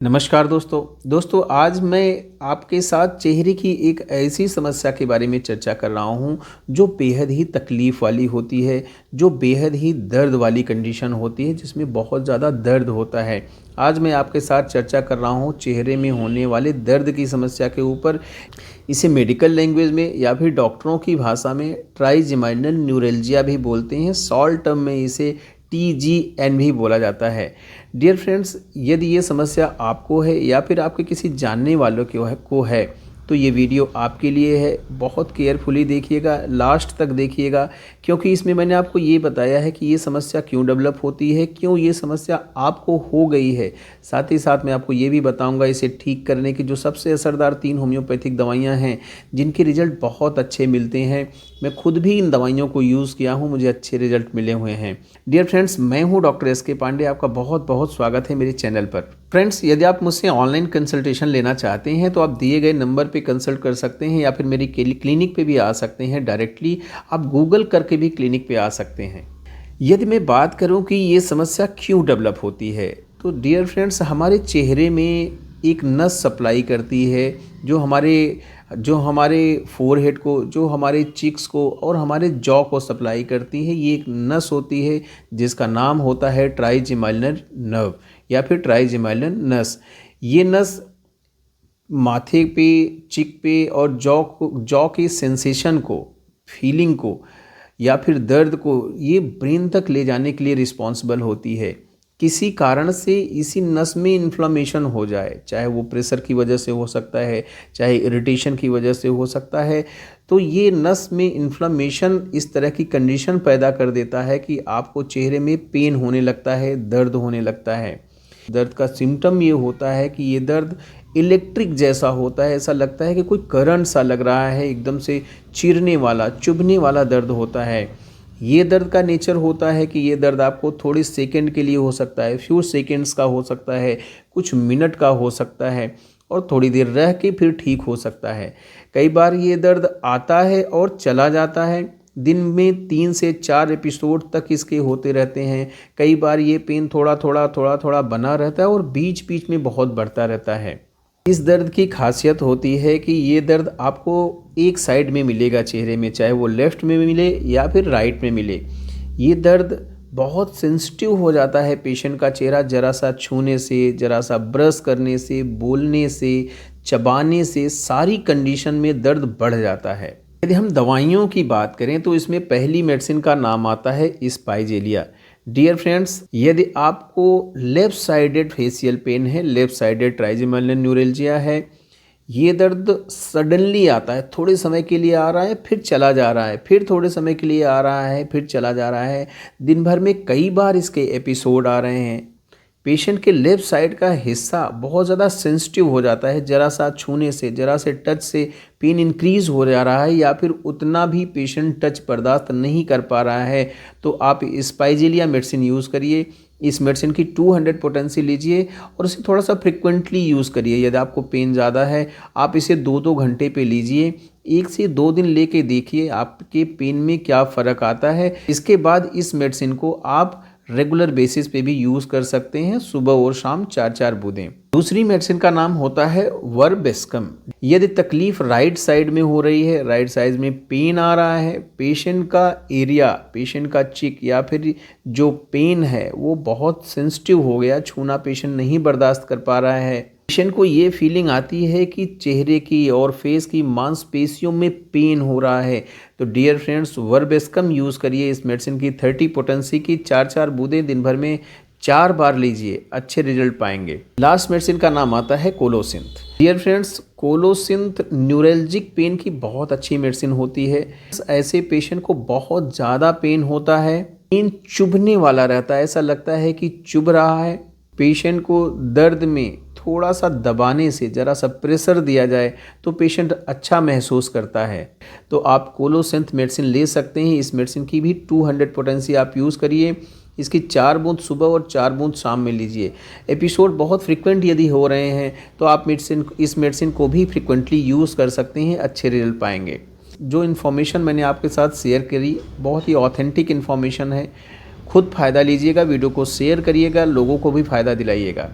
नमस्कार दोस्तों आज मैं आपके साथ चेहरे की एक ऐसी समस्या के बारे में चर्चा कर रहा हूं जो बेहद ही तकलीफ़ वाली होती है, जो बेहद ही दर्द वाली कंडीशन होती है, जिसमें बहुत ज़्यादा दर्द होता है। आज मैं आपके साथ चर्चा कर रहा हूं चेहरे में होने वाले दर्द की समस्या के ऊपर। इसे मेडिकल लैंग्वेज में या फिर डॉक्टरों की भाषा में ट्राइजेमिनल न्यूरैल्जिया भी बोलते हैं। शॉर्ट टर्म में इसे TGN भी बोला जाता है। डियर फ्रेंड्स, यदि ये समस्या आपको है या फिर आपके किसी जानने वालों को है तो ये वीडियो आपके लिए है। बहुत केयरफुली देखिएगा, लास्ट तक देखिएगा, क्योंकि इसमें मैंने आपको ये बताया है कि ये समस्या क्यों डेवलप होती है, क्यों ये समस्या आपको हो गई है। साथ ही साथ मैं आपको ये भी बताऊंगा इसे ठीक करने की जो सबसे असरदार 3 होम्योपैथिक दवाइयाँ हैं जिनके रिजल्ट बहुत अच्छे मिलते हैं। मैं खुद भी इन दवाइयों को यूज़ किया हूँ, मुझे अच्छे रिजल्ट मिले हुए हैं। डियर फ्रेंड्स, मैं हूँ डॉक्टर SK पांडे, आपका बहुत बहुत स्वागत है मेरे चैनल पर। फ्रेंड्स, यदि आप मुझसे ऑनलाइन कंसल्टेशन लेना चाहते हैं तो आप दिए गए नंबर पे कंसल्ट कर सकते हैं या फिर मेरी क्लिनिक पे भी आ सकते हैं। डायरेक्टली आप गूगल करके भी क्लिनिक पे आ सकते हैं। यदि मैं बात करूं कि ये समस्या क्यों डेवलप होती है तो डियर फ्रेंड्स, हमारे चेहरे में एक नस सप्लाई करती है जो हमारे फोरहेड को, जो हमारे चिक्स को और हमारे जॉ को सप्लाई करती है। ये एक नस होती है जिसका नाम होता है ट्राइजेमिनल नर्व या फिर ट्राइजेमिनल नस। ये नस माथे पे, चिक पे और जॉ के सेंसेशन को, फीलिंग को या फिर दर्द को ये ब्रेन तक ले जाने के लिए रिस्पॉन्सिबल होती है। किसी कारण से इसी नस में इन्फ्लामेशन हो जाए, चाहे वो प्रेशर की वजह से हो सकता है, चाहे इरिटेशन की वजह से हो सकता है, तो ये नस में इन्फ्लामेशन इस तरह की कंडीशन पैदा कर देता है कि आपको चेहरे में पेन होने लगता है, दर्द होने लगता है। दर्द का सिम्टम ये होता है कि ये दर्द इलेक्ट्रिक जैसा होता है, ऐसा लगता है कि कोई करंट सा लग रहा है, एकदम से चीरने वाला, चुभने वाला दर्द होता है। ये दर्द का नेचर होता है कि ये दर्द आपको थोड़ी सेकंड के लिए हो सकता है, फ्यू सेकंड्स का हो सकता है, कुछ मिनट का हो सकता है और थोड़ी देर रह के फिर ठीक हो सकता है। कई बार ये दर्द आता है और चला जाता है। दिन में 3 से 4 एपिसोड तक इसके होते रहते हैं। कई बार ये पेन थोड़ा थोड़ा बना रहता है और बीच बीच में बहुत बढ़ता रहता है। इस दर्द की खासियत होती है कि ये दर्द आपको एक साइड में मिलेगा चेहरे में, चाहे वो लेफ़्ट में मिले या फिर राइट में मिले। ये दर्द बहुत सेंसिटिव हो जाता है पेशेंट का चेहरा, ज़रा सा छूने से, ज़रा सा ब्रश करने से, बोलने से, चबाने से, सारी कंडीशन में दर्द बढ़ जाता है। यदि हम दवाइयों की बात करें तो इसमें पहली मेडिसिन का नाम आता है स्पाइजेलिया। डियर फ्रेंड्स, यदि आपको लेफ्ट साइडेड फेशियल पेन है, लेफ्ट साइडेड ट्राइजेमिनल न्यूरैल्जिया है, ये दर्द सडनली आता है, थोड़े समय के लिए आ रहा है फिर चला जा रहा है, फिर थोड़े समय के लिए आ रहा है फिर चला जा रहा है, दिन भर में कई बार इसके एपिसोड आ रहे हैं। पेशेंट के लेफ्ट साइड का हिस्सा बहुत ज़्यादा सेंसिटिव हो जाता है, ज़रा सा छूने से, ज़रा से टच से पेन इंक्रीज हो जा रहा है या फिर उतना भी पेशेंट टच बर्दाश्त नहीं कर पा रहा है तो आप स्पाइजेलिया मेडिसिन यूज़ करिए। इस मेडिसिन की 200 पोटेंसी लीजिए और इसे थोड़ा सा फ्रिक्वेंटली यूज़ करिए। यदि आपको पेन ज़्यादा है आप इसे 2-2 घंटे पे लीजिए। 1 से 2 दिन लेके देखिए आपके पेन में क्या फ़र्क आता है। इसके बाद इस मेडिसिन को आप रेगुलर बेसिस पे भी यूज़ कर सकते हैं, सुबह और शाम 4-4 बूंदें। दूसरी मेडिसिन का नाम होता है वर्बेस्कम। यदि तकलीफ राइट साइड में हो रही है, राइट साइड में पेन आ रहा है, पेशेंट का एरिया, पेशेंट का चिक या फिर जो पेन है वो बहुत सेंसिटिव हो गया, छूना पेशेंट नहीं बर्दाश्त कर पा रहा है, पेशेंट को ये फीलिंग आती है कि चेहरे की और फेस की मांसपेशियों में पेन हो रहा है, तो डियर फ्रेंड्स वर्बेस्कम यूज़ करिए। इस मेडिसिन की 30 पोटेंसी की 4-4 बूंदें दिन भर में 4 बार लीजिए, अच्छे रिजल्ट पाएंगे। लास्ट मेडिसिन का नाम आता है colocynth. Dear friends, colocynth neuralgic pain की बहुत अच्छी मेडिसिन होती है। ऐसे पेशेंट को बहुत ज़्यादा पेन होता है, पेन चुभने वाला रहता है, ऐसा लगता है कि चुभ रहा है। पेशेंट को दर्द में थोड़ा सा दबाने से, ज़रा सा प्रेशर दिया जाए तो पेशेंट अच्छा महसूस करता है, तो आप कोलोसिंथ मेडिसिन ले सकते हैं। इस मेडिसिन की भी 200 पोटेंसी आप यूज़ करिए। इसकी 4 बूंद सुबह और 4 बूंद शाम में लीजिए। एपिसोड बहुत फ्रिक्वेंट यदि हो रहे हैं तो आप इस मेडिसिन को भी फ्रिक्वेंटली यूज़ कर सकते हैं, अच्छे रिजल्ट पाएंगे। जो इन्फॉर्मेशन मैंने आपके साथ शेयर करी बहुत ही ऑथेंटिक इन्फॉर्मेशन है। खुद फ़ायदा लीजिएगा, वीडियो को शेयर करिएगा, लोगों को भी फ़ायदा दिलाइएगा।